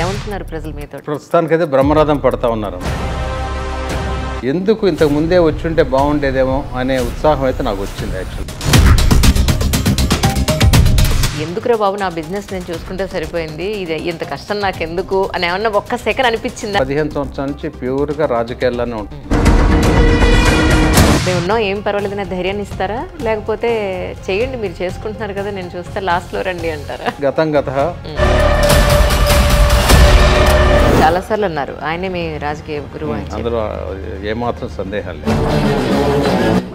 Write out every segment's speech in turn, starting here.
ఏమంటున్నారు ప్రజలు మీతో? ప్రస్తుతానికైతే బ్రహ్మరథం పడతా ఉన్నారు. ఎందుకు ఇంతకు ముందే వచ్చుంటే బాగుండేదేమో అనే ఉత్సాహం అయితే నాకు వచ్చింది. యాక్చువల్ ఎందుకురా బాబు నా బిజినెస్ నేను చూసుకుంటే సరిపోయింది, ఇది ఇంత కష్టం నాకు ఎందుకు అని ఏమన్నా ఒక్క సెకండ్ అనిపించిందా? 15 సంవత్సరాల నుంచి ప్యూర్గా రాజకీయాల్లోనే ఉంటుంది. మేము ఉన్నాం, ఏం పర్వాలేదనే ధైర్యాన్ని ఇస్తారా, లేకపోతే చెయ్యండి మీరు చేసుకుంటున్నారు కదా నేను చూస్తే లాస్ట్లో రండి అంటారా? గతం చాలాసార్లు అన్నారు ఆయనే మీ రాజకీయ గురువు అని. అందులో ఏమాత్రం సందేహాలు లేదు.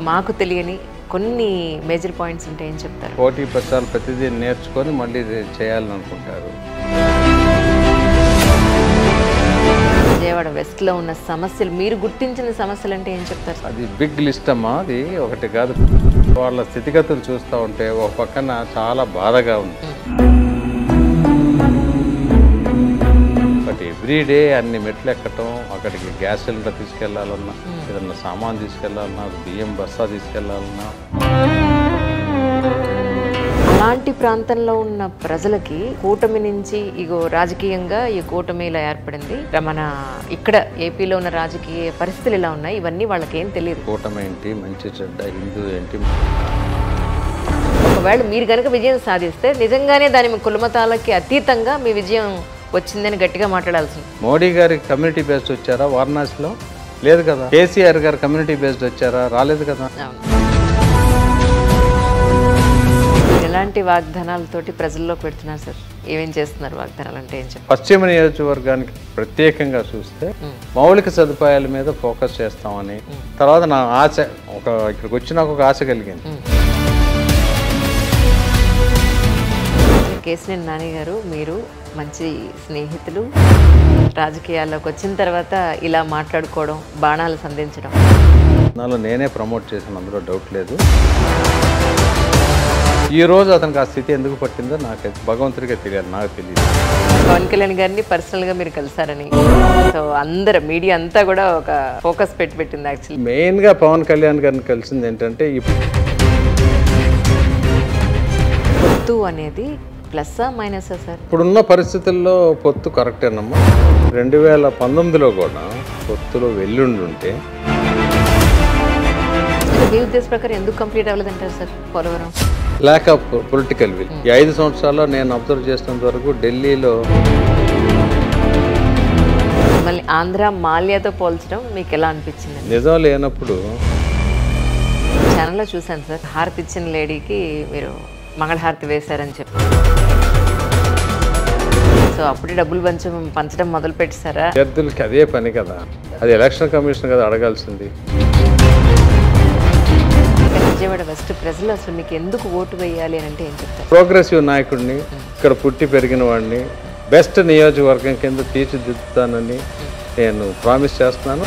మాకు తెలియని కొన్ని మేజర్ పాయింట్స్ ఉంటాయని చెప్తారు. పోటీ ప్రచారాలు ప్రతిదీ నేర్చుకొని మళ్ళీ చేయాలని అనుకుంటారు. విజయవాడ వెస్ట్లో ఉన్న సమస్యలు, మీరు గుర్తించిన సమస్యలు అంటే ఏం చెప్తారు? అది బిగ్ లిస్ట్ అమ్మా, అది ఒకటి కాదు. వాళ్ళ స్థితిగతులు చూస్తూ ఉంటే ఒక పక్కన చాలా బాధగా ఉంది. బట్ ఎవ్రీడే అన్ని మెట్లు ఎక్కటం, అక్కడికి గ్యాస్ సిలిండర్ తీసుకెళ్లాలన్నా, ఏదన్నా సామాన్ తీసుకెళ్లాలన్నా, బియ్యం బస్తా తీసుకెళ్లాలన్నా, అలాంటి ప్రాంతంలో ఉన్న ప్రజలకి కూటమి నుంచి ఇగో రాజకీయంగా ఈ కూటమి ఇలా ఏర్పడింది, మన ఇక్కడ ఏపీలో ఉన్న రాజకీయ పరిస్థితులు ఇలా ఉన్నాయి, ఇవన్నీ వాళ్ళకి ఏం తెలియదు. కూటమి ఏంటి, మంచి చెడ్డ, హిందూ ఏంటి. ఒకవేళ మీరు కనుక విజయం సాధిస్తే నిజంగానే దాని కులమతాలకి అతీతంగా మీ విజయం వచ్చిందని గట్టిగా మాట్లాడాల్సింది. మోడీ గారికి కమ్యూనిటీ బేస్డ్ వచ్చారా వారణాసిలో? లేదు కదా. కేసీఆర్ గారు కమ్యూనిటీ బేస్డ్ వచ్చారా? రాలేదు కదా. ఎలాంటి వాగ్దానాలతోటి ప్రజల్లోకి పెడుతున్నారు సార్? ఏమేం చేస్తున్నారు? వాగ్దానాలు అంటే ఏం చెప్పారు? పశ్చిమ నియోజకవర్గానికి ప్రత్యేకంగా చూస్తే మౌలిక సదుపాయాల మీద ఫోకస్ చేస్తామని, తర్వాత నా ఆశ ఇక్కడికి వచ్చినాక ఒక ఆశ కలిగింది. కేశినేని నాని గారు, మీరు మంచి స్నేహితులు, రాజకీయాల్లోకి వచ్చిన తర్వాత ఇలా మాట్లాడుకోవడం, బాణాలు సంధించడం నాలో నేనే ప్రమోట్ చేశాను, అందులో డౌట్ లేదు. ఈ రోజు అతనికి ఆ స్థితి ఎందుకు పట్టిందో నాకైతే భగవంతుడికే తెలియాలి, నాకు తెలియదు. పవన్ కళ్యాణ్ గారిని పర్సనల్గా మీరు కలిసారని, సో అందరు మీడియా అంతా కూడా ఒక ఫోకస్ పెట్టింది. యాక్చువల్లీ మెయిన్గా పవన్ కళ్యాణ్ గారిని కలిసింది ఏంటంటే, పొత్తు అనేది ప్లస్సా మైనసా సార్? ఇప్పుడున్న పరిస్థితుల్లో పొత్తు కరెక్టేనమ్మా. 2019లో కూడా పొత్తులో వెళ్ళుండుంటే మీ ఉద్దేశ ప్రకారం ఎందుకు కంప్లీట్ అవ్వలేదంటారు sir Polavaram? Lack of political will. ఈ 5 సంవత్సరాల్లో నేను అబ్జర్వ్ చేసినంత వరకు ఢిల్లీలో మళ్ళీ ఆంధ్ర మాల్యాతో పోల్చడం మీకు ఎలా అనిపించింది? నిజం లేనప్పుడు ఛానల్లో చూశాను సార్, హారతి ఇచ్చిన లేడీకి మీరు మంగళహారతి వేశారని చెప్పి, సో అప్పుడే డబ్బులు పంచడం మొదలు పెట్టారా? విద్యార్థులకి అదే పని కదా, అది ఎలక్షన్ కమిషన్ కదా అడగాల్సింది. విజయవాడ వెస్ట్ ప్రజలు అసలు మీకు ఎందుకు ఓటు వేయాలి అని అంటే ఏం చెప్తారు? ప్రోగ్రెసివ్ నాయకుడిని, ఇక్కడ పుట్టి పెరిగిన వాడిని బెస్ట్ నియోజకవర్గం కింద తీర్చిదిద్దుతానని నేను ప్రామిస్ చేస్తున్నాను.